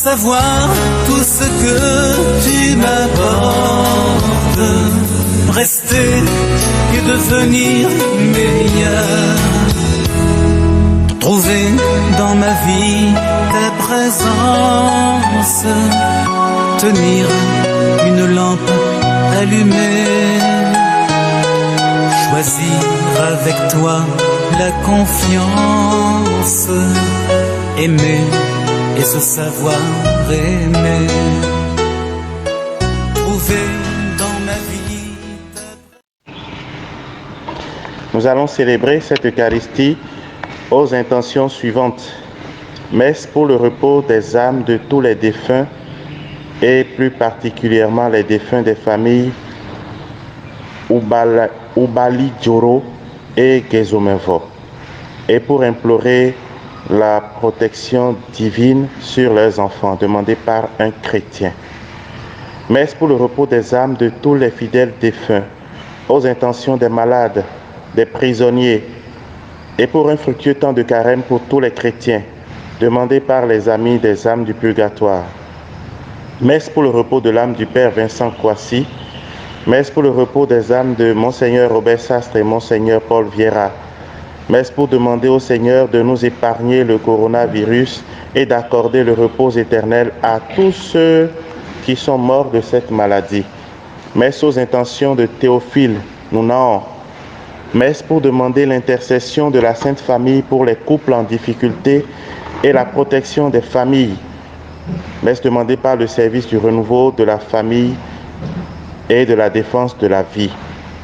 savoir tout ce que tu m'apportes. Rester et devenir meilleur. Trouver dans ma vie ta présence. Tenir une lampe allumée. Choisir avec toi la confiance. Aimer et se savoir aimer. Trouver dans ma vie. Nous allons célébrer cette Eucharistie aux intentions suivantes. Messe pour le repos des âmes de tous les défunts et plus particulièrement les défunts des familles Ubali Djoro et Gezomevo, et pour implorer la protection divine sur leurs enfants, demandée par un chrétien. Messe pour le repos des âmes de tous les fidèles défunts, aux intentions des malades, des prisonniers, et pour un fructueux temps de carême pour tous les chrétiens, demandée par les amis des âmes du purgatoire. Messe pour le repos de l'âme du Père Vincent Kouassi, messe pour le repos des âmes de Monseigneur Robert Sastre et Monseigneur Paul Vieira. Messe pour demander au Seigneur de nous épargner le coronavirus et d'accorder le repos éternel à tous ceux qui sont morts de cette maladie. Messe aux intentions de Théophile Nounan. Messe pour demander l'intercession de la Sainte Famille pour les couples en difficulté et la protection des familles. Messe demandée par le service du renouveau de la famille et de la défense de la vie.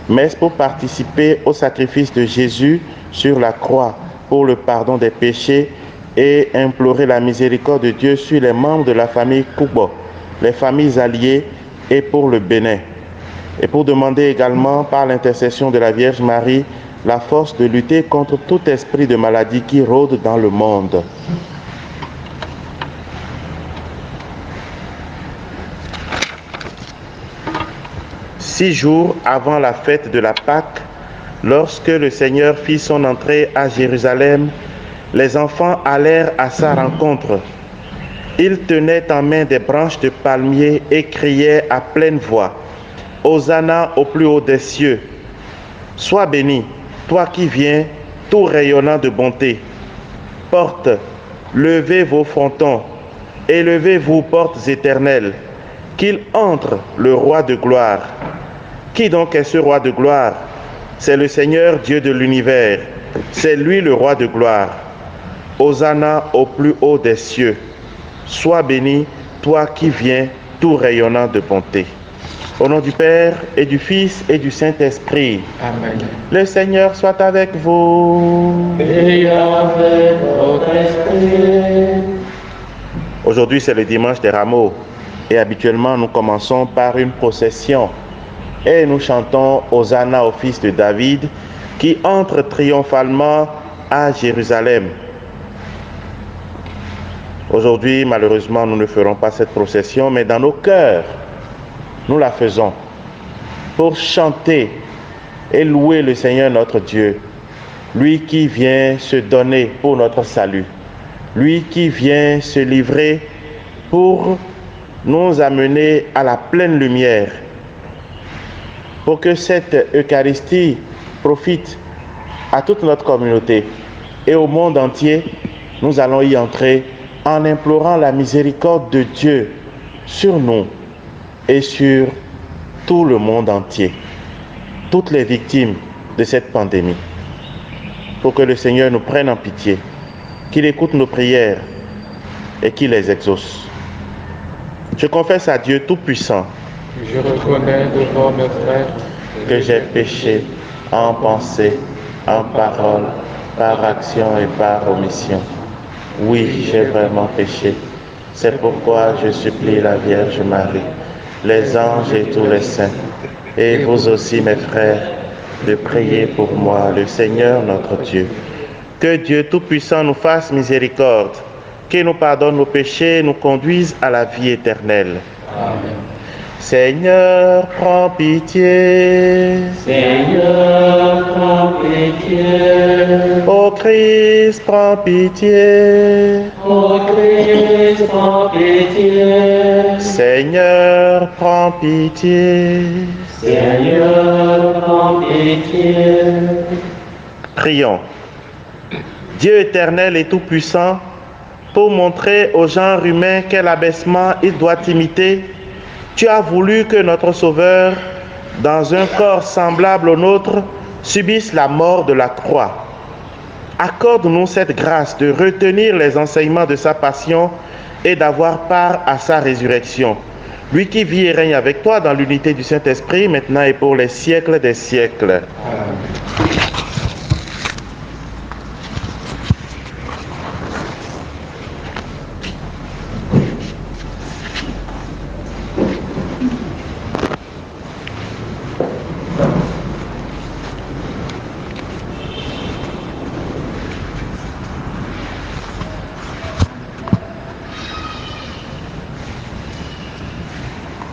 Messe pour participer au sacrifice de Jésus sur la croix pour le pardon des péchés et implorer la miséricorde de Dieu sur les membres de la famille Koubo, les familles alliées et pour le Bénin. Et pour demander également par l'intercession de la Vierge Marie la force de lutter contre tout esprit de maladie qui rôde dans le monde. Six jours avant la fête de la Pâque, lorsque le Seigneur fit son entrée à Jérusalem, les enfants allèrent à sa rencontre. Ils tenaient en main des branches de palmier et criaient à pleine voix: Hosanna au plus haut des cieux. Sois béni, toi qui viens, tout rayonnant de bonté. Portes, levez vos frontons, élevez-vous, portes éternelles, qu'il entre le roi de gloire. Qui donc est ce roi de gloire? C'est le Seigneur Dieu de l'univers. C'est lui le roi de gloire. Hosanna au plus haut des cieux. Sois béni, toi qui viens, tout rayonnant de bonté. Au nom du Père et du Fils et du Saint-Esprit. Amen. Le Seigneur soit avec vous. Et avec votre esprit. Aujourd'hui, c'est le dimanche des Rameaux. Et habituellement, nous commençons par une procession. Et nous chantons Hosanna au fils de David qui entre triomphalement à Jérusalem. Aujourd'hui, malheureusement, nous ne ferons pas cette procession, mais dans nos cœurs, nous la faisons pour chanter et louer le Seigneur notre Dieu, lui qui vient se donner pour notre salut, lui qui vient se livrer pour nous amener à la pleine lumière, pour que cette Eucharistie profite à toute notre communauté et au monde entier. Nous allons y entrer en implorant la miséricorde de Dieu sur nous et sur tout le monde entier, toutes les victimes de cette pandémie, pour que le Seigneur nous prenne en pitié, qu'il écoute nos prières et qu'il les exauce. Je confesse à Dieu Tout-Puissant Je reconnais devant mes frères que j'ai péché en pensée, en parole, par action et par omission. Oui, j'ai vraiment péché. C'est pourquoi je supplie la Vierge Marie, les anges et tous les saints, et vous aussi mes frères, de prier pour moi, le Seigneur notre Dieu. Que Dieu Tout-Puissant nous fasse miséricorde, qu'il nous pardonne nos péchés et nous conduise à la vie éternelle. Amen. Seigneur, prends pitié. Seigneur, prends pitié. Ô Christ, prends pitié. Ô Christ, prends pitié. Seigneur, prends pitié. Seigneur, prends pitié. Prions. Dieu éternel et tout-puissant, pour montrer au genre humain quel abaissement il doit imiter, tu as voulu que notre Sauveur, dans un corps semblable au nôtre, subisse la mort de la croix. Accorde-nous cette grâce de retenir les enseignements de sa passion et d'avoir part à sa résurrection. Lui qui vit et règne avec toi dans l'unité du Saint-Esprit, maintenant et pour les siècles des siècles. Amen.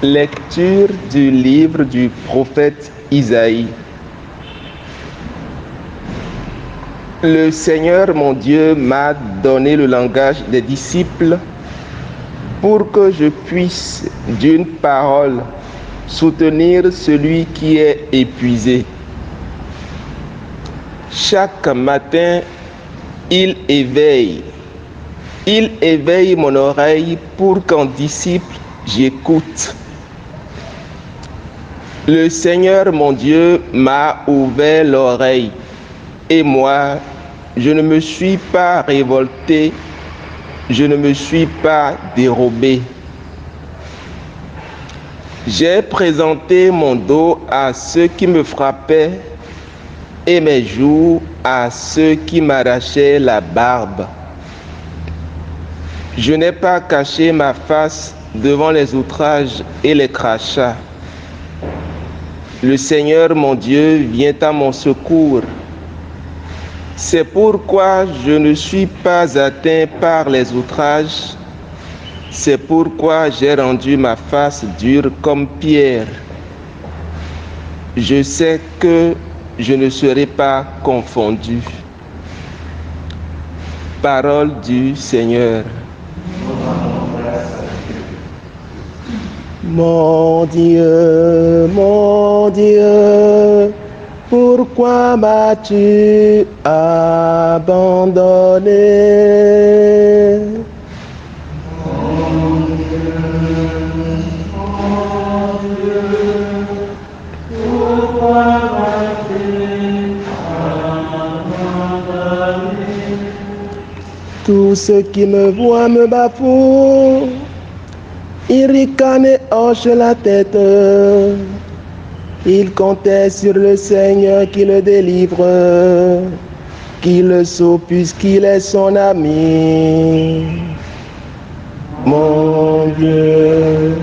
Lecture du livre du prophète Isaïe. Le Seigneur mon Dieu m'a donné le langage des disciples pour que je puisse d'une parole soutenir celui qui est épuisé. Chaque matin, il éveille mon oreille pour qu'en disciple j'écoute. Le Seigneur mon Dieu m'a ouvert l'oreille et moi, je ne me suis pas révolté, je ne me suis pas dérobé. J'ai présenté mon dos à ceux qui me frappaient et mes joues à ceux qui m'arrachaient la barbe. Je n'ai pas caché ma face devant les outrages et les crachats. Le Seigneur mon Dieu vient à mon secours. C'est pourquoi je ne suis pas atteint par les outrages. C'est pourquoi j'ai rendu ma face dure comme pierre. Je sais que je ne serai pas confondu. Parole du Seigneur. Mon Dieu, pourquoi m'as-tu abandonné? Mon Dieu, pourquoi m'as-tu abandonné? Tous ceux qui me voient me bafouent. Il ricane et hoche la tête. Il comptait sur le Seigneur qui le délivre, qui le sauve puisqu'il est son ami. Mon Dieu,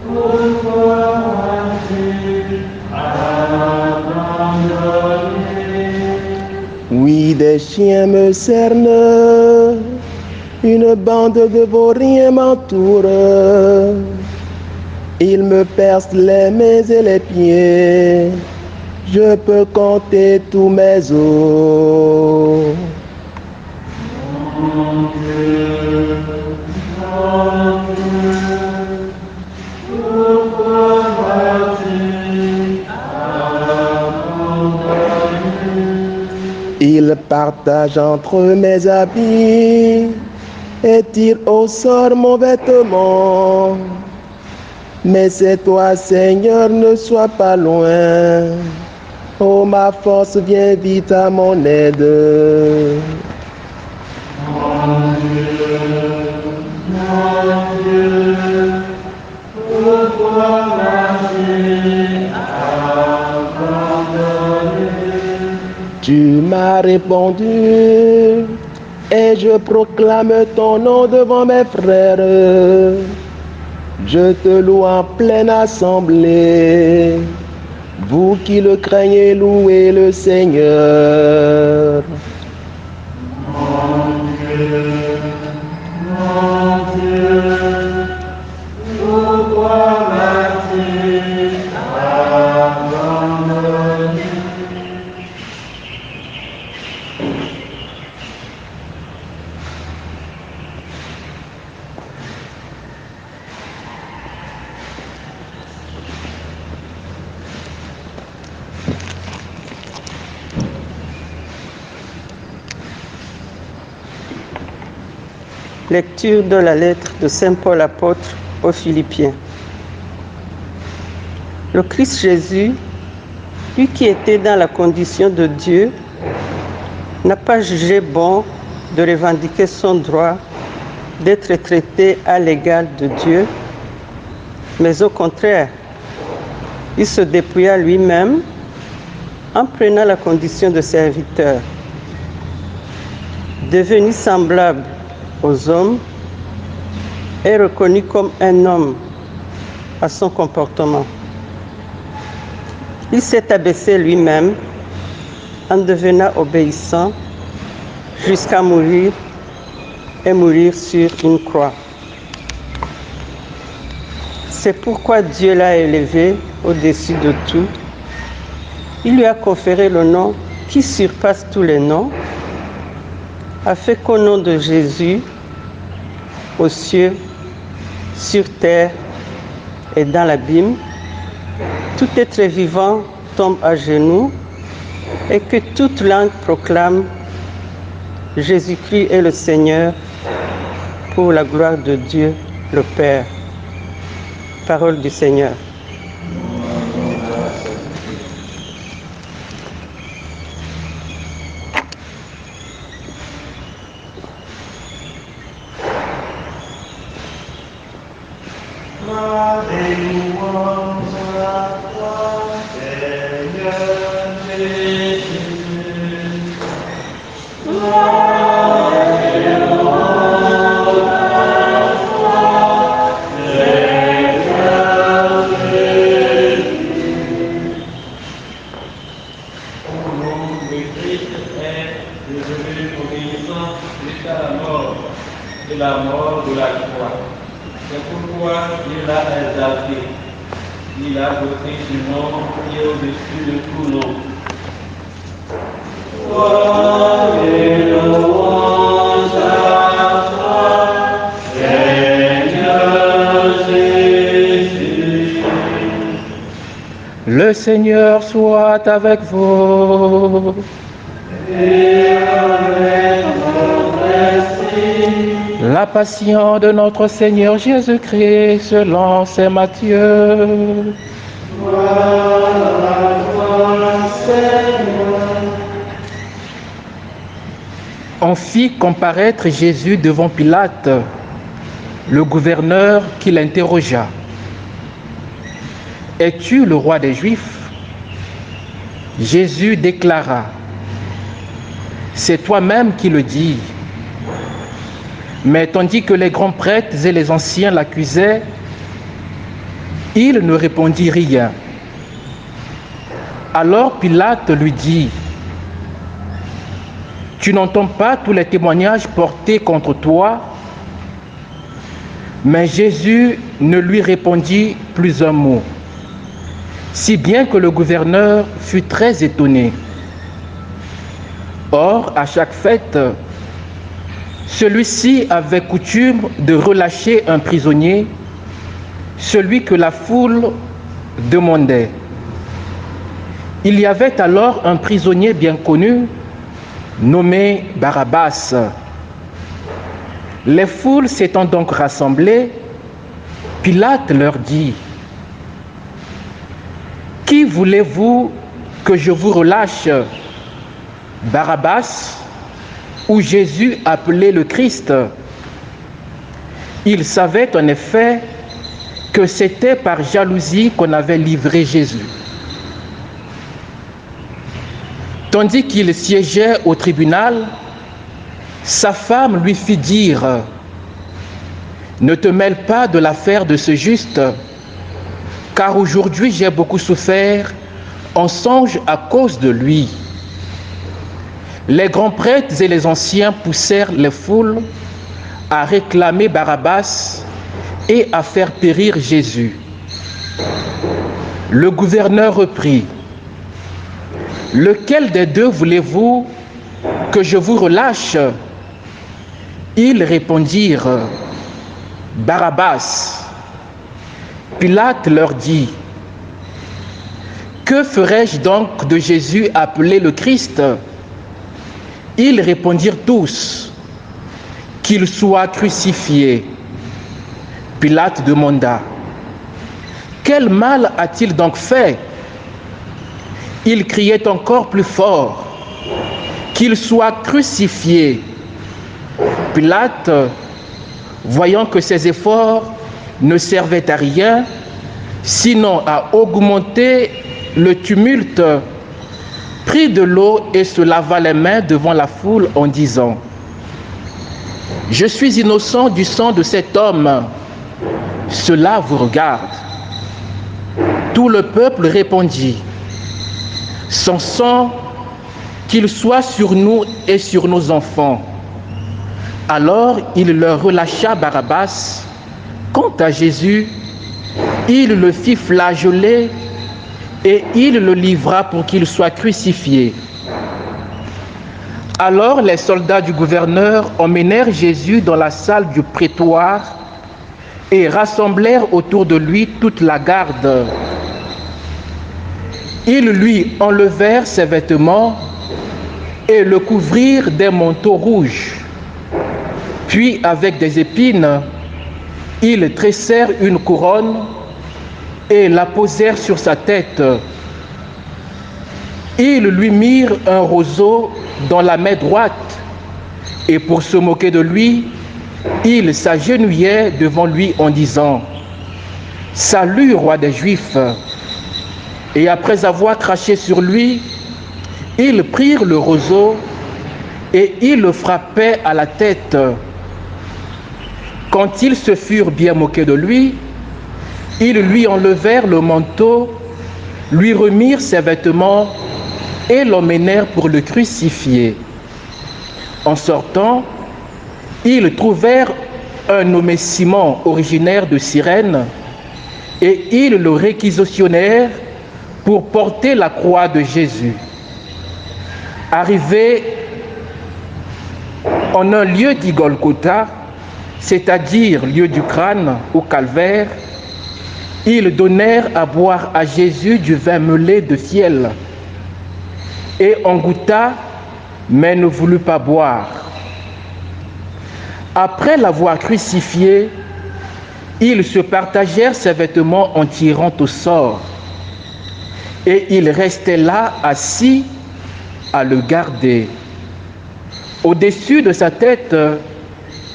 pourquoi as-tu abandonné? Oui, des chiens me cernent. Une bande de vauriens m'entoure. Ils me percent les mains et les pieds. Je peux compter tous mes os. Mon Dieu, pourquoi m'as-tu abandonné? Ils partagent entre mes habits et tire au sort mon vêtement. Mais c'est toi, Seigneur, ne sois pas loin. Oh, ma force, viens vite à mon aide. Mon Dieu, pourquoi m'as-tu abandonné? Tu m'as répondu. Et je proclame ton nom devant mes frères. Je te loue en pleine assemblée. Vous qui le craignez, louez le Seigneur. Mon Dieu, Lecture de la lettre de Saint Paul apôtre aux Philippiens. Le Christ Jésus, lui qui était dans la condition de Dieu, n'a pas jugé bon de revendiquer son droit d'être traité à l'égal de Dieu, mais au contraire, il se dépouilla lui-même en prenant la condition de serviteur. Devenu semblable aux hommes et reconnu comme un homme à son comportement. Il s'est abaissé lui-même en devenant obéissant jusqu'à mourir et mourir sur une croix. C'est pourquoi Dieu l'a élevé au-dessus de tout. Il lui a conféré le nom qui surpasse tous les noms, afin qu'au nom de Jésus, aux cieux, sur terre et dans l'abîme, tout être vivant tombe à genoux et que toute langue proclame Jésus-Christ est le Seigneur pour la gloire de Dieu le Père. Parole du Seigneur. Le Seigneur soit avec vous. Et avec votre esprit. La passion de notre Seigneur Jésus-Christ selon saint Matthieu. Gloire à toi, Seigneur. On fit comparaître Jésus devant Pilate, le gouverneur qui l'interrogea. Es-tu le roi des Juifs? Jésus déclara, c'est toi-même qui le dis. Mais tandis que les grands prêtres et les anciens l'accusaient, il ne répondit rien. Alors Pilate lui dit, tu n'entends pas tous les témoignages portés contre toi? Mais Jésus ne lui répondit plus un mot. Si bien que le gouverneur fut très étonné. Or, à chaque fête, celui-ci avait coutume de relâcher un prisonnier, celui que la foule demandait. Il y avait alors un prisonnier bien connu, nommé Barabbas. Les foules s'étant donc rassemblées, Pilate leur dit, qui voulez-vous que je vous relâche, Barabbas ou Jésus appelé le Christ? Il savait en effet que c'était par jalousie qu'on avait livré Jésus. Tandis qu'il siégeait au tribunal, sa femme lui fit dire, ne te mêle pas de l'affaire de ce juste, car aujourd'hui j'ai beaucoup souffert en songe à cause de lui. Les grands prêtres et les anciens poussèrent les foules à réclamer Barabbas et à faire périr Jésus. Le gouverneur reprit, lequel des deux voulez-vous que je vous relâche? Ils répondirent, Barabbas. Pilate leur dit, que ferai-je donc de Jésus appelé le Christ? Ils répondirent tous, qu'il soit crucifié. Pilate demanda: quel mal a-t-il donc fait? Il criait encore plus fort: qu'il soit crucifié. Pilate, voyant que ses efforts ne servaient à rien, sinon à augmenter le tumulte, prit de l'eau et se lava les mains devant la foule en disant: je suis innocent du sang de cet homme, cela vous regarde. Tout le peuple répondit: son sang, qu'il soit sur nous et sur nos enfants. Alors il leur relâcha Barabbas. Quant à Jésus, il le fit flageoler et il le livra pour qu'il soit crucifié. Alors les soldats du gouverneur emmenèrent Jésus dans la salle du prétoire et rassemblèrent autour de lui toute la garde. Ils lui enlevèrent ses vêtements et le couvrirent d'un manteau rouge. Puis avec des épines, ils tressèrent une couronne et la posèrent sur sa tête. Ils lui mirent un roseau dans la main droite et pour se moquer de lui, ils s'agenouillaient devant lui en disant: salut, roi des Juifs. Et après avoir craché sur lui, ils prirent le roseau et ils le frappaient à la tête. Quand ils se furent bien moqués de lui, ils lui enlevèrent le manteau, lui remirent ses vêtements et l'emmenèrent pour le crucifier. En sortant, ils trouvèrent un nommé Simon, originaire de Cyrène, et ils le réquisitionnèrent pour porter la croix de Jésus. Arrivés en un lieu dit Golgotha, c'est-à-dire lieu du crâne ou calvaire, ils donnèrent à boire à Jésus du vin mêlé de fiel. Et en goûta, mais ne voulut pas boire. Après l'avoir crucifié, ils se partagèrent ses vêtements en tirant au sort. Et ils restaient là, assis, à le garder. Au-dessus de sa tête,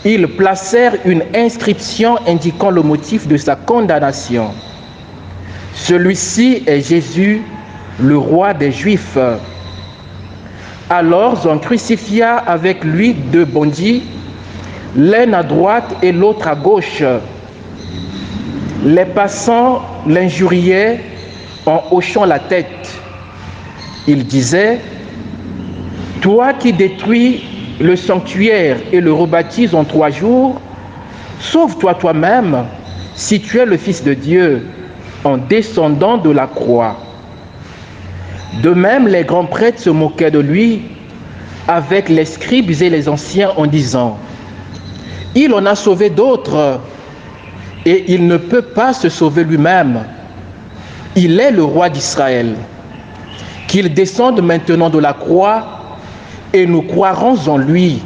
ils placèrent une inscription indiquant le motif de sa condamnation. Celui-ci est Jésus, le roi des Juifs. Alors on crucifia avec lui deux bandits, l'un à droite et l'autre à gauche. Les passants l'injuriaient en hochant la tête. Ils disaient: toi qui détruis le sanctuaire et le rebaptises en 3 jours, sauve-toi toi-même si tu es le Fils de Dieu, en descendant de la croix. De même, les grands prêtres se moquaient de lui avec les scribes et les anciens en disant: il en a sauvé d'autres et il ne peut pas se sauver lui-même. Il est le roi d'Israël. Qu'il descende maintenant de la croix et nous croirons en lui.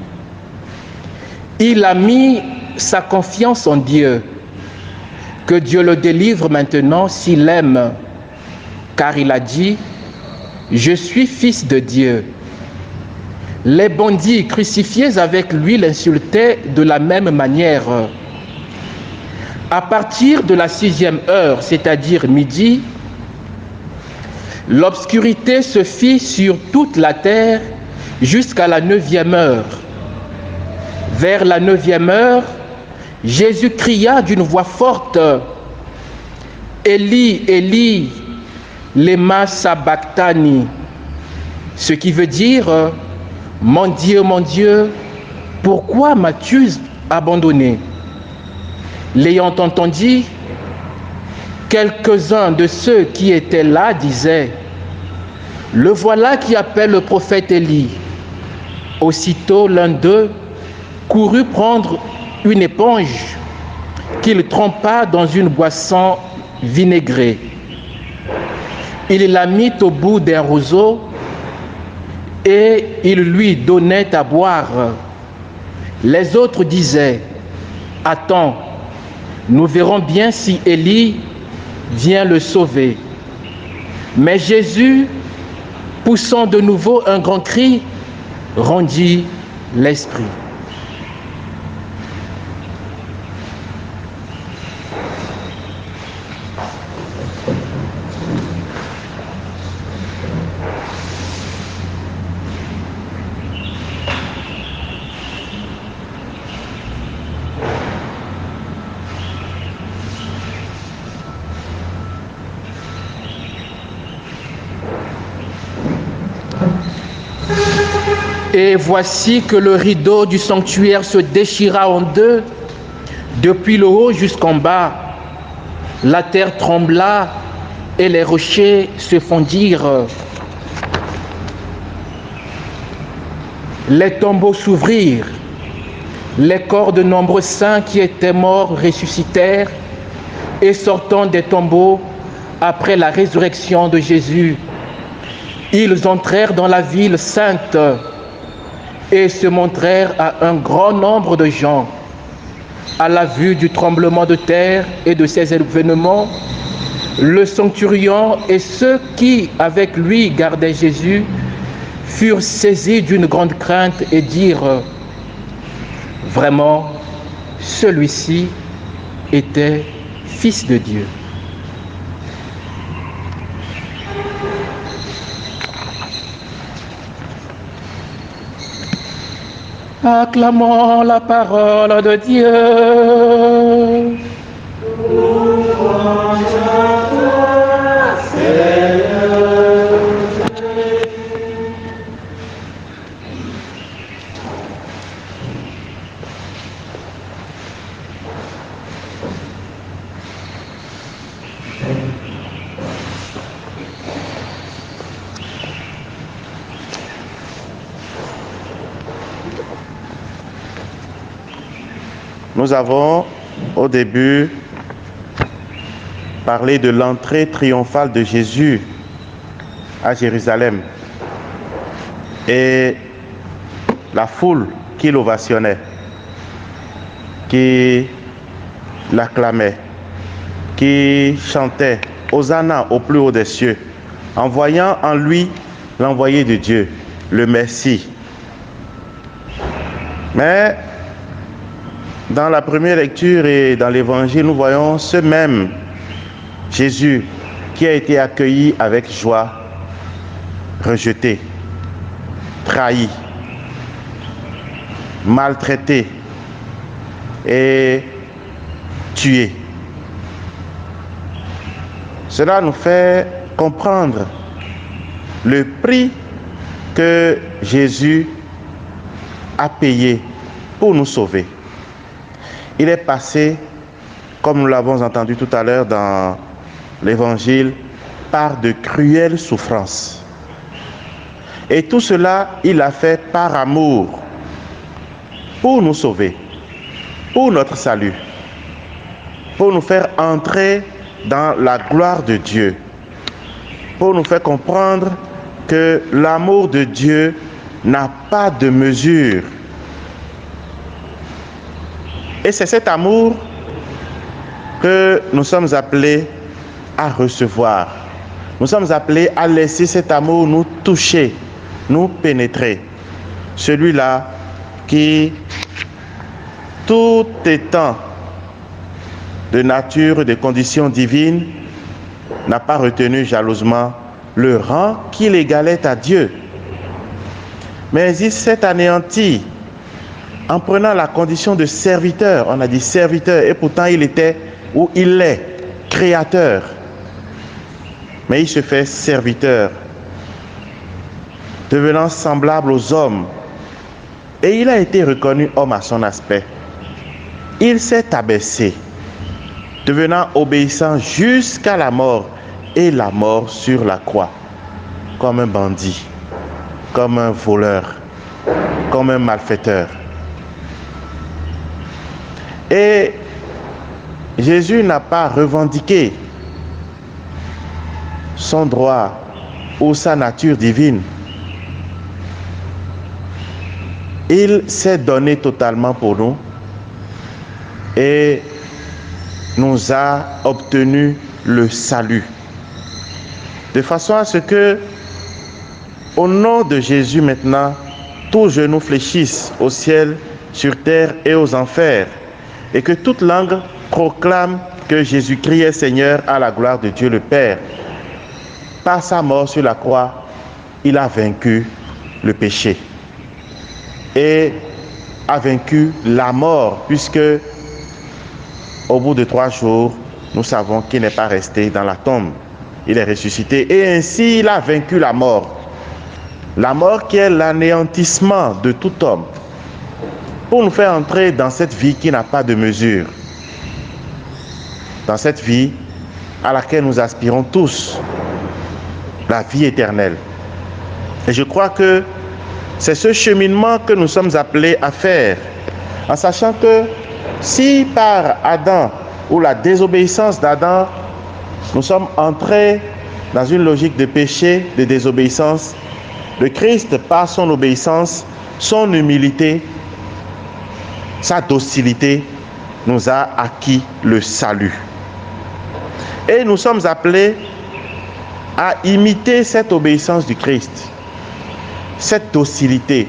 Il a mis sa confiance en Dieu. Que Dieu le délivre maintenant s'il aime, car il a dit: je suis fils de Dieu. Les bandits crucifiés avec lui l'insultaient de la même manière. À partir de la 6e heure, c'est-à-dire midi, l'obscurité se fit sur toute la terre jusqu'à la 9e heure. Vers la 9e heure, Jésus cria d'une voix forte: Eli, Eli, lema sabachthani, ce qui veut dire: mon Dieu, pourquoi m'as-tu abandonné? L'ayant entendu, quelques-uns de ceux qui étaient là disaient: le voilà qui appelle le prophète Élie. Aussitôt l'un d'eux courut prendre une éponge qu'il trempa dans une boisson vinaigrée. Il la mit au bout d'un roseau et il lui donnait à boire. Les autres disaient, « Attends, nous verrons bien si Élie vient le sauver. » Mais Jésus, poussant de nouveau un grand cri, rendit l'esprit. Et voici que le rideau du sanctuaire se déchira en deux, depuis le haut jusqu'en bas. La terre trembla et les rochers se fondirent. Les tombeaux s'ouvrirent. Les corps de nombreux saints qui étaient morts ressuscitèrent et sortant des tombeaux après la résurrection de Jésus, ils entrèrent dans la ville sainte et se montrèrent à un grand nombre de gens. À la vue du tremblement de terre et de ces événements, le centurion et ceux qui, avec lui, gardaient Jésus, furent saisis d'une grande crainte et dirent, « Vraiment, celui-ci était Fils de Dieu. » Acclamons la parole de Dieu. Nous avons au début parlé de l'entrée triomphale de Jésus à Jérusalem et la foule qui l'ovationnait, qui l'acclamait, qui chantait Hosanna au plus haut des cieux, en voyant en lui l'envoyé de Dieu, le Messie. Mais dans la première lecture et dans l'évangile, nous voyons ce même Jésus qui a été accueilli avec joie, rejeté, trahi, maltraité et tué. Cela nous fait comprendre le prix que Jésus a payé pour nous sauver. Il est passé, comme nous l'avons entendu tout à l'heure dans l'Évangile, par de cruelles souffrances. Et tout cela, il l'a fait par amour, pour nous sauver, pour notre salut, pour nous faire entrer dans la gloire de Dieu, pour nous faire comprendre que l'amour de Dieu n'a pas de mesure. Et c'est cet amour que nous sommes appelés à recevoir. Nous sommes appelés à laisser cet amour nous toucher, nous pénétrer. Celui-là qui, tout étant de nature, de conditions divines, n'a pas retenu jalousement le rang qui l'égalait à Dieu. Mais il s'est anéanti en prenant la condition de serviteur. On a dit serviteur, et pourtant il était, ou il est, créateur. Mais il se fait serviteur, devenant semblable aux hommes. Et il a été reconnu homme à son aspect. Il s'est abaissé, devenant obéissant jusqu'à la mort, et la mort sur la croix, comme un bandit, comme un voleur, comme un malfaiteur. Et Jésus n'a pas revendiqué son droit ou sa nature divine. Il s'est donné totalement pour nous et nous a obtenu le salut. De façon à ce que, au nom de Jésus maintenant, tous genoux fléchissent au ciel, sur terre et aux enfers, et que toute langue proclame que Jésus-Christ est Seigneur à la gloire de Dieu le Père. Par sa mort sur la croix, il a vaincu le péché et a vaincu la mort, puisque au bout de 3 jours, nous savons qu'il n'est pas resté dans la tombe. Il est ressuscité et ainsi il a vaincu la mort. La mort qui est l'anéantissement de tout homme, pour nous faire entrer dans cette vie qui n'a pas de mesure, dans cette vie à laquelle nous aspirons tous, la vie éternelle. Et je crois que c'est ce cheminement que nous sommes appelés à faire, en sachant que si par Adam ou la désobéissance d'Adam, nous sommes entrés dans une logique de péché, de désobéissance, le Christ, par son obéissance, son humilité, sa docilité, nous a acquis le salut. Et nous sommes appelés à imiter cette obéissance du Christ, cette docilité,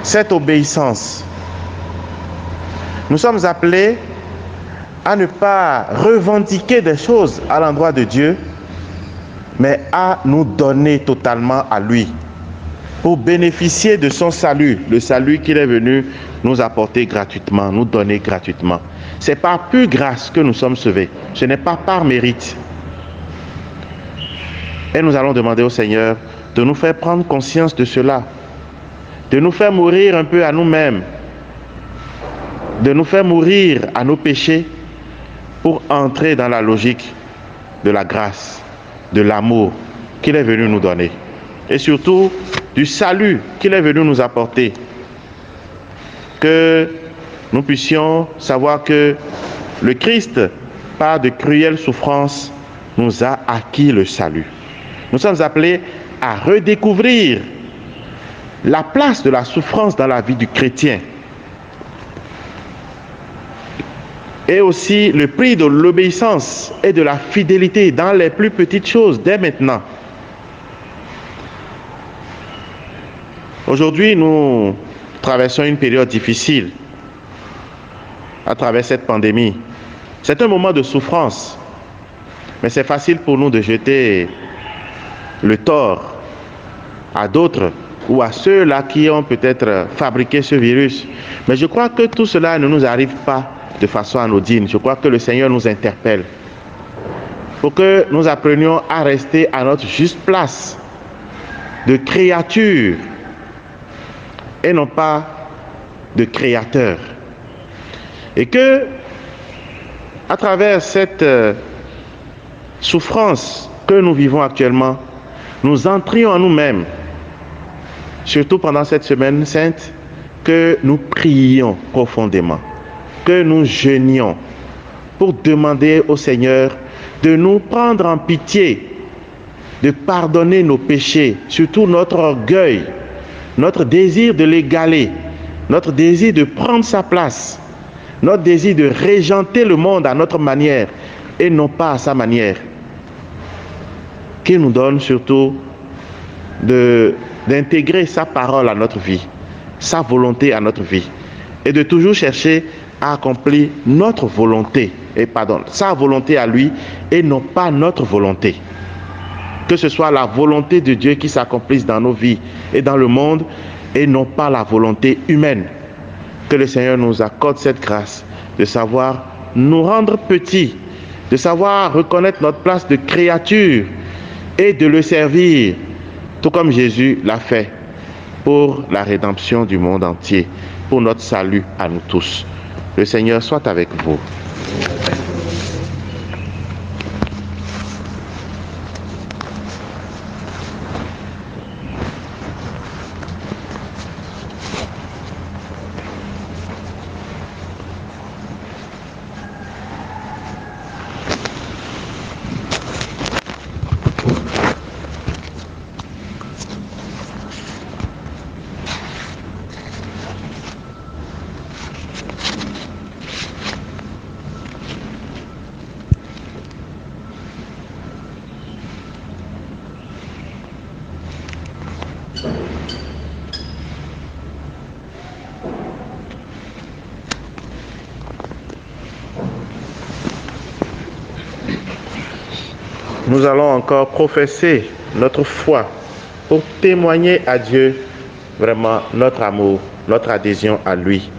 cette obéissance. Nous sommes appelés à ne pas revendiquer des choses à l'endroit de Dieu, mais à nous donner totalement à lui, pour bénéficier de son salut, le salut qu'il est venu nous apporter gratuitement, nous donner gratuitement. C'est par pure grâce que nous sommes sauvés, ce n'est pas par mérite. Et nous allons demander au Seigneur de nous faire prendre conscience de cela, de nous faire mourir un peu à nous-mêmes, de nous faire mourir à nos péchés pour entrer dans la logique de la grâce, de l'amour qu'il est venu nous donner et surtout du salut qu'il est venu nous apporter. Que nous puissions savoir que le Christ, par de cruelles souffrances, nous a acquis le salut. Nous sommes appelés à redécouvrir la place de la souffrance dans la vie du chrétien et aussi le prix de l'obéissance et de la fidélité dans les plus petites choses dès maintenant. Aujourd'hui, nous traversons une période difficile à travers cette pandémie. C'est un moment de souffrance, mais c'est facile pour nous de jeter le tort à d'autres ou à ceux-là qui ont peut-être fabriqué ce virus. Mais je crois que tout cela ne nous arrive pas de façon anodine. Je crois que le Seigneur nous interpelle pour que nous apprenions à rester à notre juste place de créature et non pas de créateur. Et que, à travers cette souffrance que nous vivons actuellement, nous entrions en nous-mêmes, surtout pendant cette semaine sainte, que nous prions profondément, que nous jeûnions pour demander au Seigneur de nous prendre en pitié, de pardonner nos péchés, surtout notre orgueil, notre désir de l'égaler, notre désir de prendre sa place, notre désir de régenter le monde à notre manière et non pas à sa manière. Qu'il nous donne surtout d'intégrer sa parole à notre vie, sa volonté à notre vie et de toujours chercher à accomplir notre volonté, sa volonté à lui et non pas notre volonté. Que ce soit la volonté de Dieu qui s'accomplisse dans nos vies et dans le monde et non pas la volonté humaine. Que le Seigneur nous accorde cette grâce de savoir nous rendre petits, de savoir reconnaître notre place de créature et de le servir, tout comme Jésus l'a fait pour la rédemption du monde entier, pour notre salut à nous tous. Le Seigneur soit avec vous. nous allons encore professer notre foi pour témoigner à Dieu vraiment notre amour, notre adhésion à lui.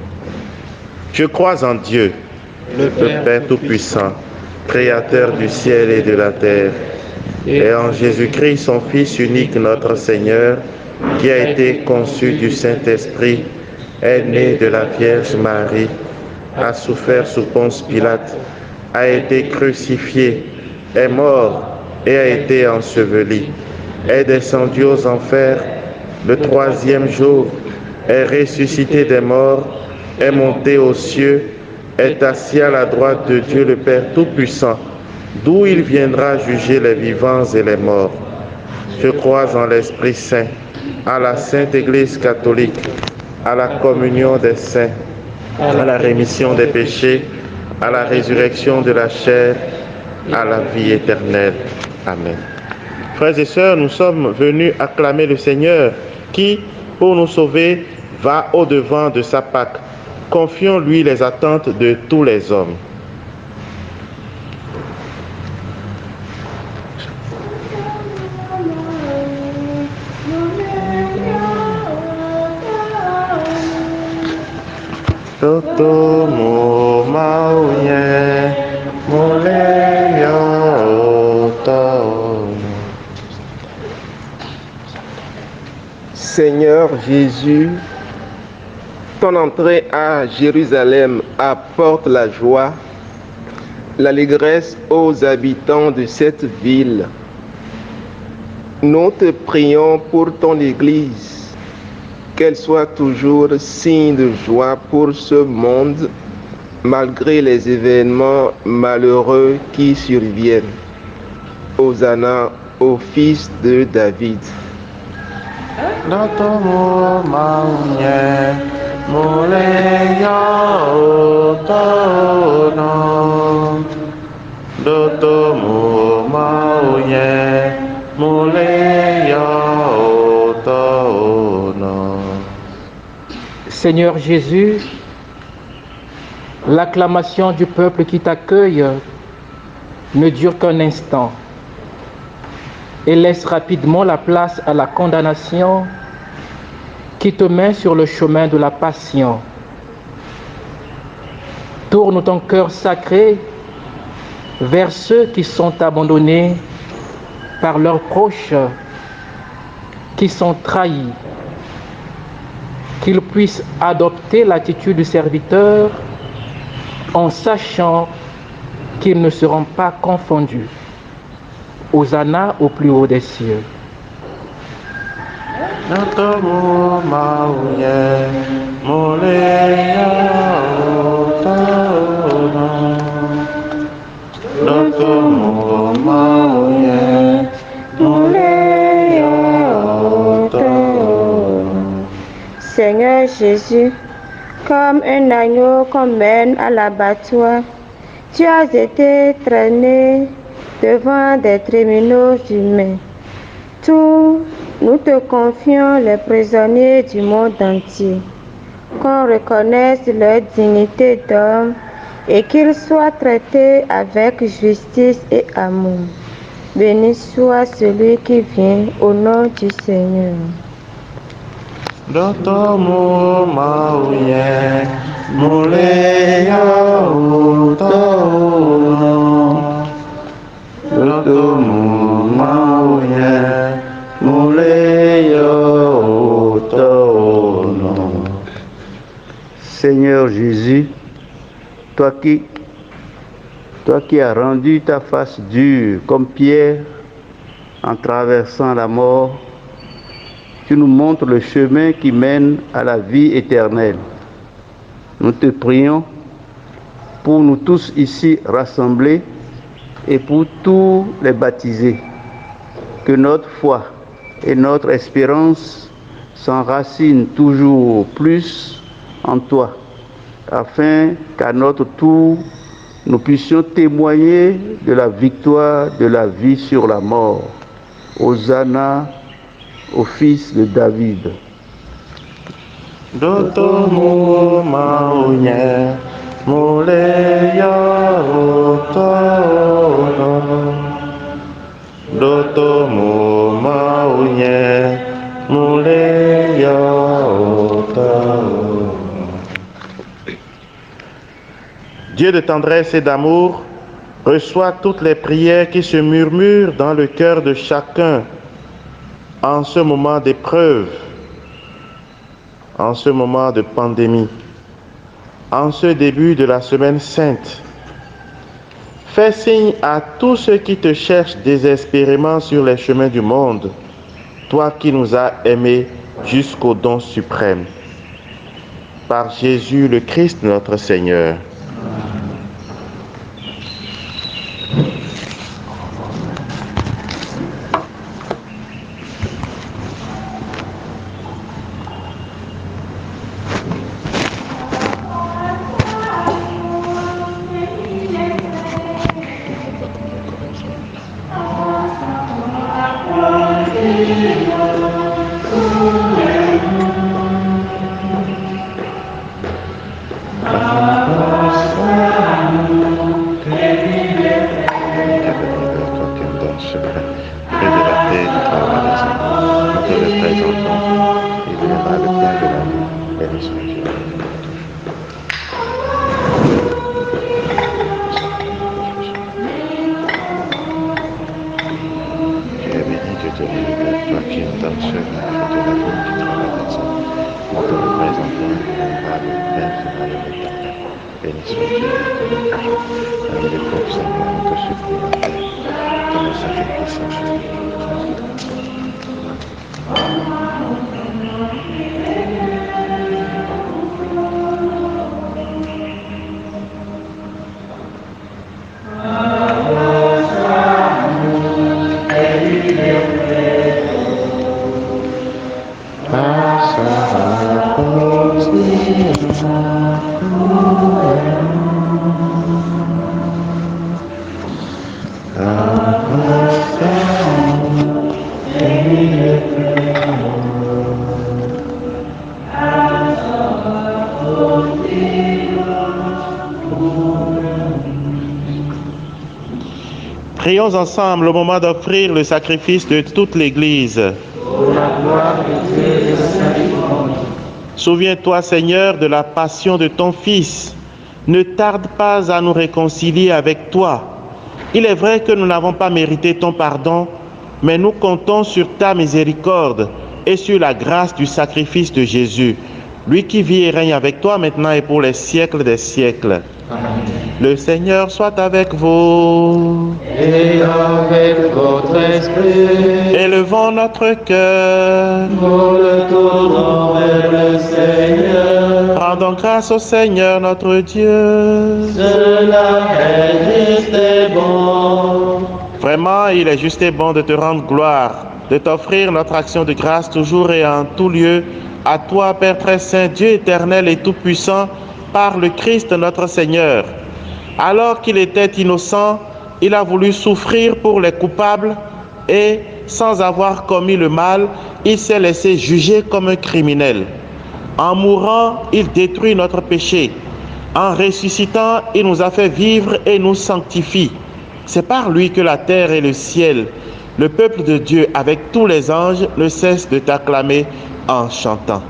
Je crois en Dieu, le Père Tout-Puissant, Créateur du ciel et de la terre, et en Jésus-Christ, son Fils unique, notre Seigneur, qui a été conçu du Saint-Esprit, est né de la Vierge Marie, a souffert sous Ponce Pilate, a été crucifié, est mort et a été enseveli, est descendu aux enfers, le troisième jour, est ressuscité des morts, est monté aux cieux, est assis à la droite de Dieu le Père Tout-Puissant, d'où il viendra juger les vivants et les morts. Je crois en l'Esprit Saint, à la Sainte Église catholique, à la communion des saints, à la rémission des péchés, à la résurrection de la chair, à la vie éternelle. Amen. Frères et sœurs, nous sommes venus acclamer le Seigneur qui, pour nous sauver, va au-devant de sa Pâque. Confions-lui les attentes de tous les hommes. Toto mo mauye moleyo to. Seigneur Jésus, ton entrée à Jérusalem apporte la joie, l'allégresse aux habitants de cette ville. Nous te prions pour ton Église, qu'elle soit toujours signe de joie pour ce monde, malgré les événements malheureux qui surviennent. Hosanna au Fils de David. Dotomo maunye moleyo tono. Dotomo maunye moleyo tono. Seigneur Jésus, l'acclamation du peuple qui t'accueille ne dure qu'un instant et laisse rapidement la place à la condamnation qui te met sur le chemin de la passion. Tourne ton cœur sacré vers ceux qui sont abandonnés par leurs proches, qui sont trahis, qu'ils puissent adopter l'attitude du serviteur en sachant qu'ils ne seront pas confondus. Hosanna au plus haut des cieux. Dotomo maunye moleyo tono. Dotomo maunye moleyo tono. Seigneur Jésus, comme un agneau qu'on mène à l'abattoir, tu as été traîné devant des tribunaux humains. Tous, nous te confions les prisonniers du monde entier, qu'on reconnaisse leur dignité d'homme et qu'ils soient traités avec justice et amour. Béni soit celui qui vient au nom du Seigneur. Dotomo maunye moleyo tono. Dotomo maunye moleyo tono. Seigneur Jésus, toi qui as rendu ta face dure comme pierre en traversant la mort, tu nous montres le chemin qui mène à la vie éternelle. Nous te prions pour nous tous ici rassemblés et pour tous les baptisés, que notre foi et notre espérance s'enracinent toujours plus en toi, afin qu'à notre tour, nous puissions témoigner de la victoire de la vie sur la mort. Hosanna au Fils de David. Dotomo maunye moleyo tono. Dieu de tendresse et d'amour, reçois toutes les prières qui se murmurent dans le cœur de chacun en ce moment d'épreuve, en ce moment de pandémie, en ce début de la semaine sainte. Fais signe à tous ceux qui te cherchent désespérément sur les chemins du monde, toi qui nous as aimés jusqu'au don suprême. Par Jésus le Christ notre Seigneur. Prions ensemble au moment d'offrir le sacrifice de toute l'Église. Pour la gloire de Dieu et le salut du monde. Souviens-toi, Seigneur, de la passion de ton Fils. Ne tarde pas à nous réconcilier avec toi. Il est vrai que nous n'avons pas mérité ton pardon, mais nous comptons sur ta miséricorde et sur la grâce du sacrifice de Jésus, lui qui vit et règne avec toi maintenant et pour les siècles des siècles. Amen. Le Seigneur soit avec vous. Et avec votre esprit, Élevons notre cœur. nous le tournons vers le Seigneur. Rendons grâce au Seigneur notre Dieu. Cela est juste et bon. Vraiment, il est juste et bon de te rendre gloire, de t'offrir notre action de grâce toujours et en tout lieu, à toi, Père très saint, Dieu éternel et tout-puissant, par le Christ notre Seigneur. Alors qu'il était innocent, il a voulu souffrir pour les coupables et, sans avoir commis le mal, il s'est laissé juger comme un criminel. En mourant, il détruit notre péché. En ressuscitant, il nous a fait vivre et nous sanctifie. C'est par lui que la terre et le ciel, le peuple de Dieu avec tous les anges, ne cessent de t'acclamer en chantant.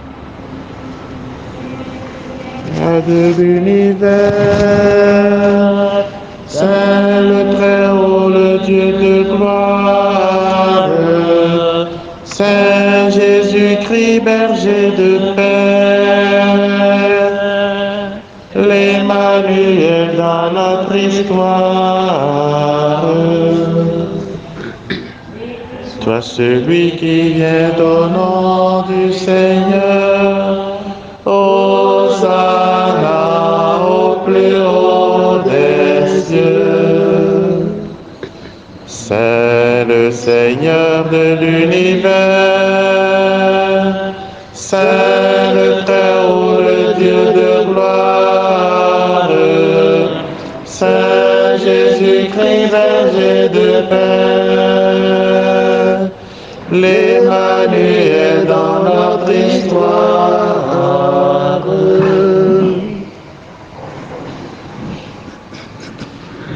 De l'univers, Saint le Très-Haut, le Dieu de gloire, Saint Jésus-Christ, berger de paix, l'Emmanuel dans notre histoire. Toi celui qui vient au nom du Seigneur, Hosanna au plus haut des cieux. C'est le Seigneur de l'univers, c'est le Très-Haut, le Dieu de gloire, Saint Jésus-Christ, berger de paix, l'Emmanuel dans notre histoire.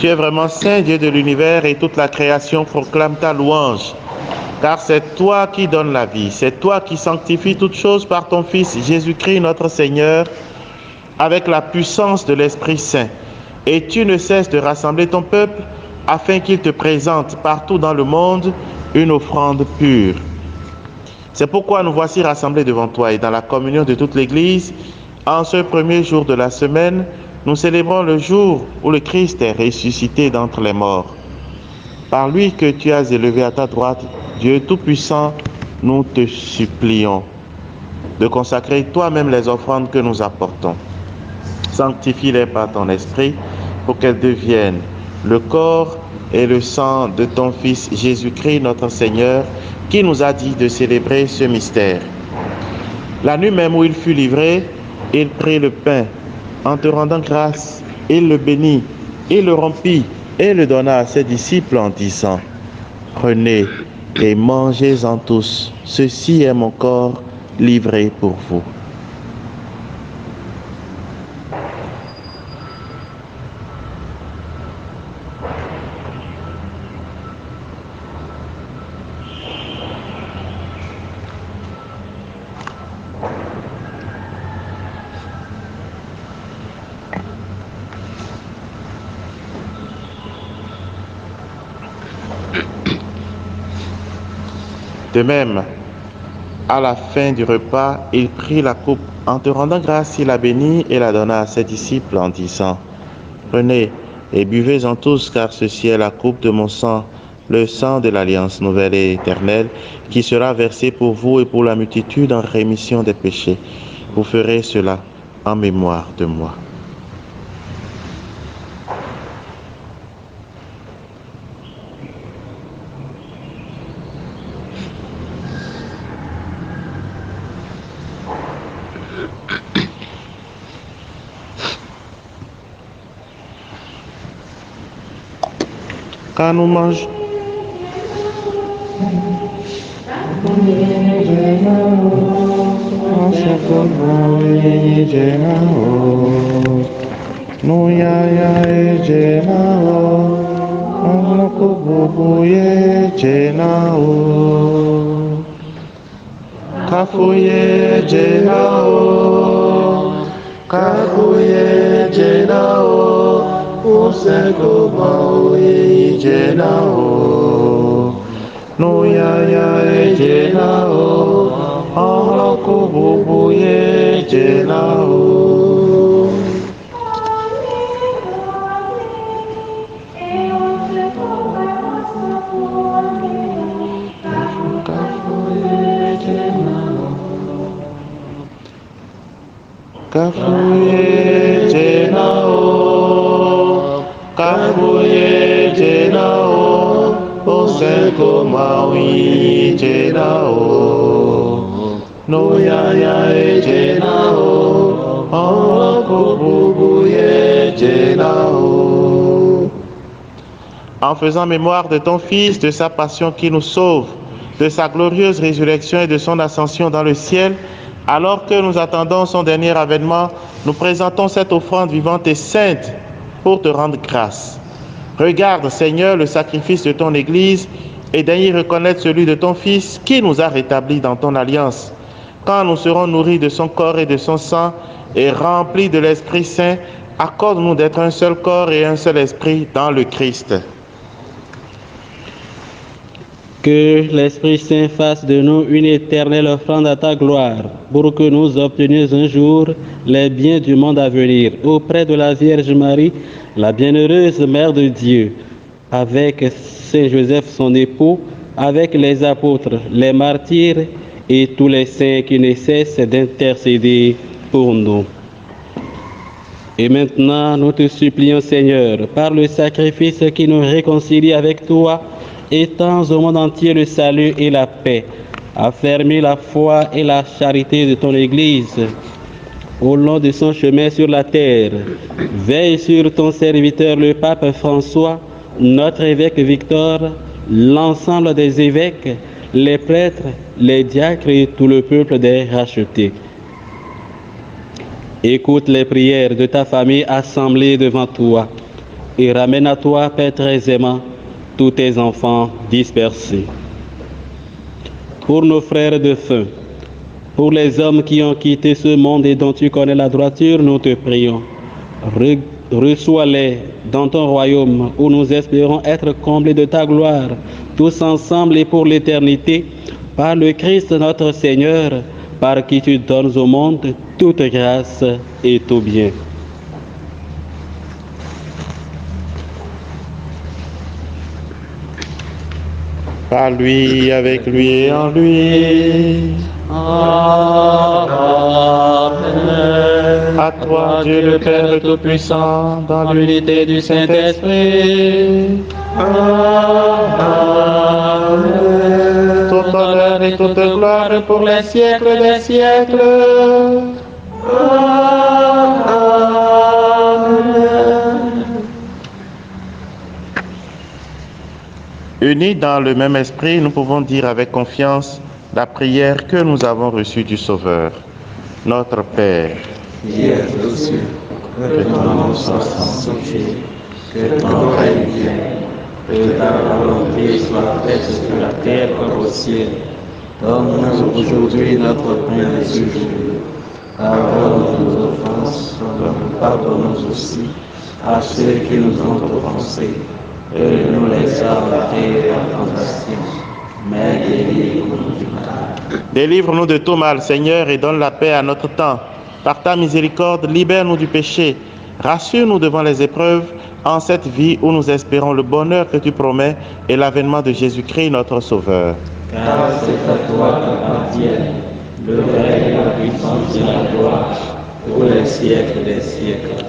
Tu es vraiment saint, Dieu de l'univers, et toute la création proclame ta louange. Car c'est toi qui donnes la vie, c'est toi qui sanctifies toutes choses par ton Fils Jésus-Christ notre Seigneur, avec la puissance de l'Esprit Saint. et tu ne cesses de rassembler ton peuple afin qu'il te présente partout dans le monde une offrande pure. C'est pourquoi nous voici rassemblés devant toi et dans la communion de toute l'Église, en ce premier jour de la semaine, nous célébrons le jour où le Christ est ressuscité d'entre les morts. Par lui que tu as élevé à ta droite, Dieu Tout-Puissant, nous te supplions de consacrer toi-même les offrandes que nous apportons. Sanctifie-les par ton esprit pour qu'elles deviennent le corps et le sang de ton Fils Jésus-Christ notre Seigneur, qui nous a dit de célébrer ce mystère. La nuit même où il fut livré, il prit le pain. En te rendant grâce, il le bénit, il le rompit et le donna à ses disciples en disant: Prenez et mangez-en tous, ceci est mon corps livré pour vous. De même, à la fin du repas, il prit la coupe. En te rendant grâce, il la bénit et la donna à ses disciples en disant: Prenez et buvez-en tous, car ceci est la coupe de mon sang, le sang de l'alliance nouvelle et éternelle, qui sera versé pour vous et pour la multitude en rémission des péchés. Vous ferez cela en mémoire de moi. Quand nous mangeons, en faisant mémoire de ton Fils, de sa passion qui nous sauve, de sa glorieuse résurrection et de son ascension dans le ciel, alors que nous attendons son dernier avènement, nous présentons cette offrande vivante et sainte pour te rendre grâce. Regarde, Seigneur, le sacrifice de ton Église et daignes y reconnaître celui de ton Fils qui nous a rétablis dans ton alliance. Quand nous serons nourris de son corps et de son sang et remplis de l'Esprit Saint, accorde-nous d'être un seul corps et un seul esprit dans le Christ. Que l'Esprit Saint fasse de nous une éternelle offrande à ta gloire, pour que nous obtenions un jour les biens du monde à venir, auprès de la Vierge Marie, la bienheureuse Mère de Dieu, avec Saint Joseph son époux, avec les apôtres, les martyrs et tous les saints qui ne cessent d'intercéder pour nous. Et maintenant, nous te supplions, Seigneur, par le sacrifice qui nous réconcilie avec toi, étends au monde entier le salut et la paix. Affermis la foi et la charité de ton Église au long de son chemin sur la terre. Veille sur ton serviteur, le pape François, notre évêque Victor, l'ensemble des évêques, les prêtres, les diacres et tout le peuple des rachetés. Écoute les prières de ta famille assemblée devant toi et ramène à toi, Père très aimant, tous tes enfants dispersés. Pour nos frères de faim, pour les hommes qui ont quitté ce monde et dont tu connais la droiture, nous te prions. Reçois-les dans ton royaume où nous espérons être comblés de ta gloire, tous ensemble et pour l'éternité, par le Christ notre Seigneur, par qui tu donnes au monde toute grâce et tout bien. Par lui, avec lui et en lui. Amen. À toi, Dieu le Père Tout-Puissant, dans l'unité du Saint-Esprit. Amen. Tout honneur et toute gloire pour les siècles des siècles. Unis dans le même esprit, nous pouvons dire avec confiance la prière que nous avons reçue du Sauveur. Notre Père, Qui es aux cieux, que ton nom soit sanctifié, que ton règne vienne, que ta volonté soit faite sur la terre comme au ciel. Donne-nous aujourd'hui notre pain de ce jour. Pardonne nos offenses, comme nous pardonnons aussi à ceux qui nous ont offensés. Et ne nous laisse pas entrer dans la tentation, mais délivre-nous du mal. délivre-nous de tout mal, Seigneur, et donne la paix à notre temps. Par ta miséricorde, libère-nous du péché. Rassure-nous devant les épreuves en cette vie où nous espérons le bonheur que tu promets et l'avènement de Jésus-Christ, notre Sauveur. Car c'est à toi qu'appartiennent le règne, la puissance et la gloire pour les siècles des siècles.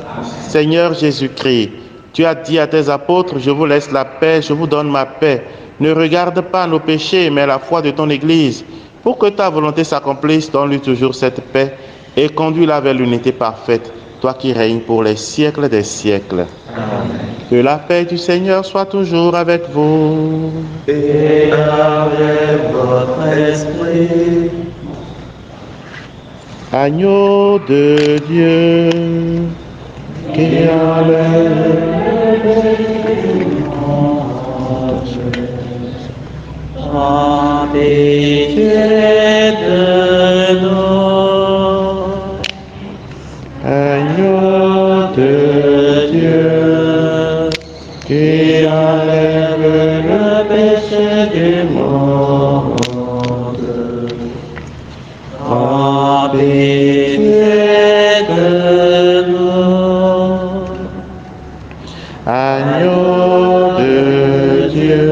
Seigneur Jésus-Christ, tu as dit à tes apôtres, je vous laisse la paix, je vous donne ma paix. Ne regarde pas nos péchés, mais la foi de ton Église. Pour que ta volonté s'accomplisse, donne-lui toujours cette paix et conduis-la vers l'unité parfaite, toi qui règnes pour les siècles des siècles. Amen. Que la paix du Seigneur soit toujours avec vous. Et avec votre esprit. Agneau de Dieu, qui enlève En pitié de nous. Agneau de Dieu, qui enlève le péché du monde. En pitié de nous. Agneau de Dieu,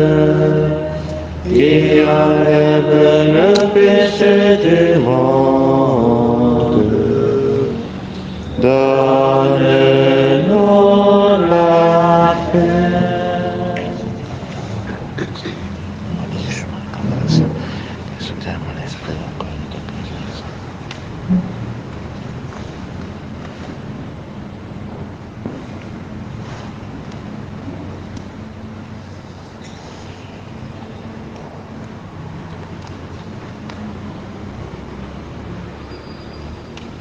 qui enlève le péché du monde. Donne-nous la paix.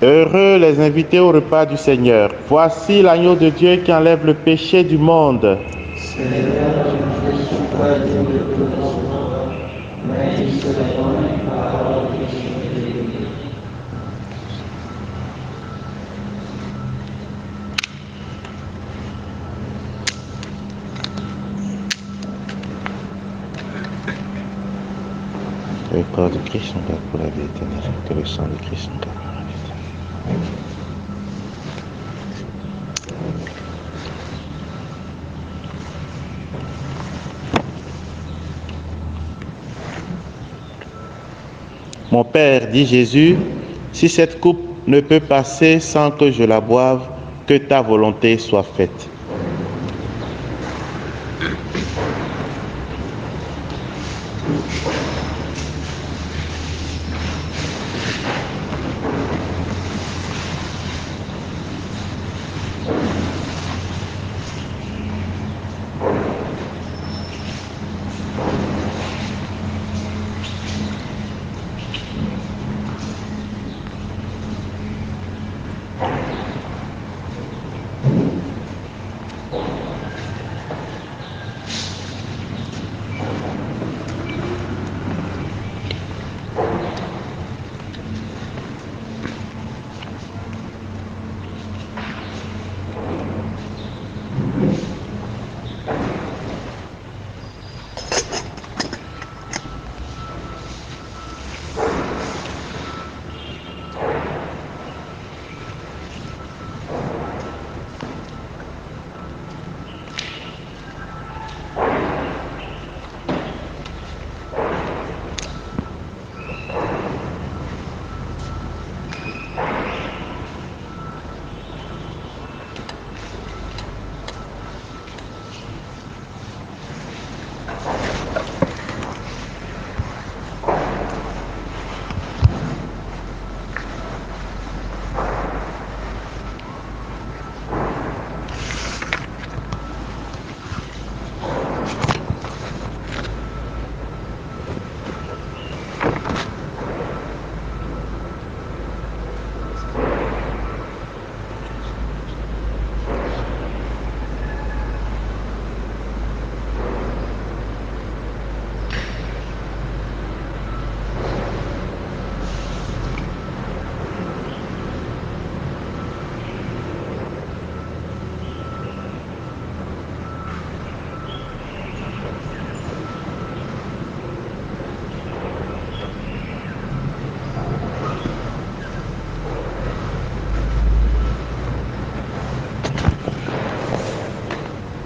Heureux les invités au repas du Seigneur. Voici l'agneau de Dieu qui enlève le péché du monde. Seigneur, je ne suis pas digne de te recevoir, mais dis seulement une parole que je vais dire. Le corps de Christ nous garde pour la vie éternelle, que le sang de Christ nous garde pour la vie éternelle. Mon Père, dit Jésus, si cette coupe ne peut passer sans que je la boive, que ta volonté soit faite.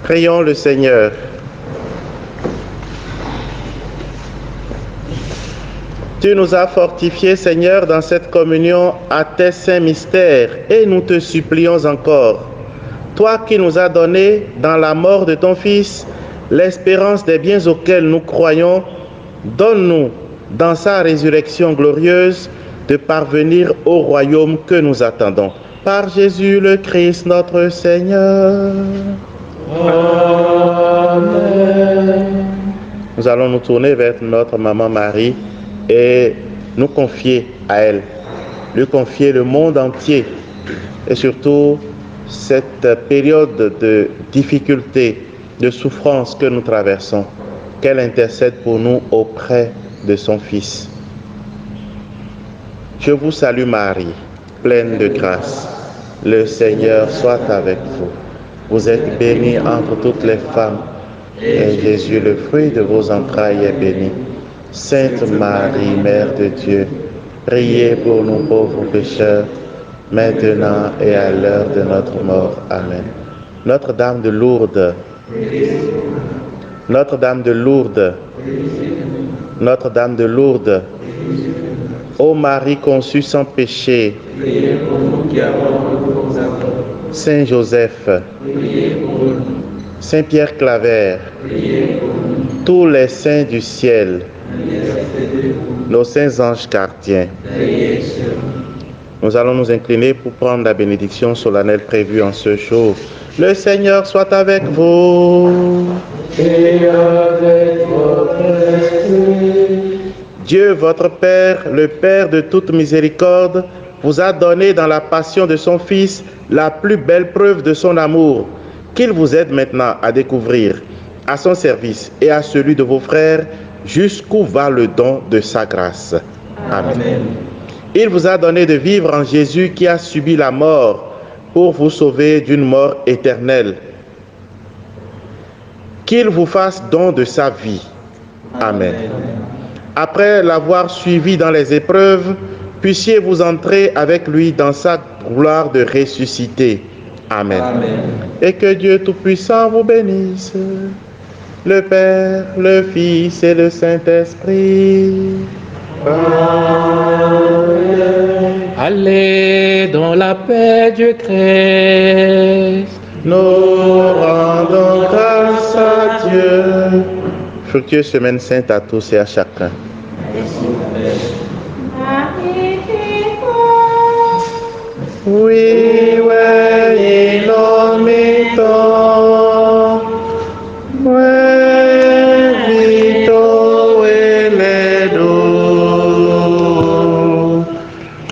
Prions le Seigneur. Tu nous as fortifiés, Seigneur, dans cette communion à tes saints mystères et nous te supplions encore. Toi qui nous as donné, dans la mort de ton Fils, l'espérance des biens auxquels nous croyons, donne-nous, dans sa résurrection glorieuse, de parvenir au royaume que nous attendons. Par Jésus le Christ, notre Seigneur. Amen. Nous allons nous tourner vers notre maman Marie et nous confier à elle, lui confier le monde entier et surtout cette période de difficulté, de souffrance que nous traversons, qu'elle intercède pour nous auprès de son Fils. Je vous salue Marie, pleine de grâce. Le Seigneur soit avec vous. Vous êtes bénie entre toutes les femmes, et Jésus, le fruit de vos entrailles, est béni. Sainte Marie, Mère de Dieu, priez pour nous pauvres pécheurs, maintenant et à l'heure de notre mort. Amen. Notre-Dame de Lourdes, Notre-Dame de Lourdes, Notre-Dame de Lourdes, ô Marie conçue sans péché, Saint Joseph, Saint Pierre Claver, tous les saints du ciel, nos saints anges gardiens. Nous allons nous incliner pour prendre la bénédiction solennelle prévue en ce jour. Le Seigneur soit avec vous. Et avec votre esprit. Dieu, votre Père, le Père de toute miséricorde, vous a donné dans la passion de son Fils la plus belle preuve de son amour, qu'il vous aide maintenant à découvrir à son service et à celui de vos frères jusqu'où va le don de sa grâce. Amen. Il vous a donné de vivre en Jésus qui a subi la mort pour vous sauver d'une mort éternelle. Qu'il vous fasse don de sa vie. Amen. Après l'avoir suivi dans les épreuves, puissiez-vous entrer avec lui dans sa gloire de ressuscité. Amen. Amen. Et que Dieu Tout-Puissant vous bénisse, le Père, le Fils et le Saint-Esprit. Amen. Allez dans la paix du Christ. Nous rendons grâce à Dieu. Fructueuse semaine sainte à tous et à chacun. Oui, ouais, il en mettons. Ouais, vito et les dos.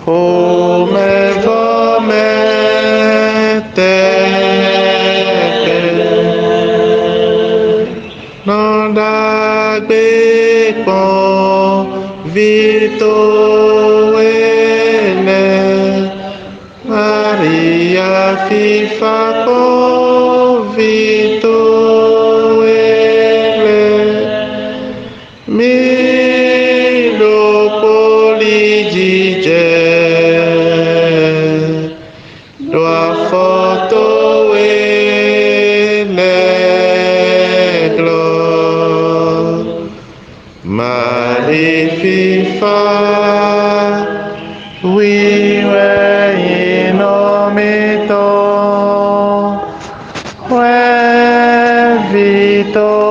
Oh, mais va mettre. Non, d'agbe, vito et les. Maria fifa convito ele milo polidige doa foto ele glo Maria fifa oui Vito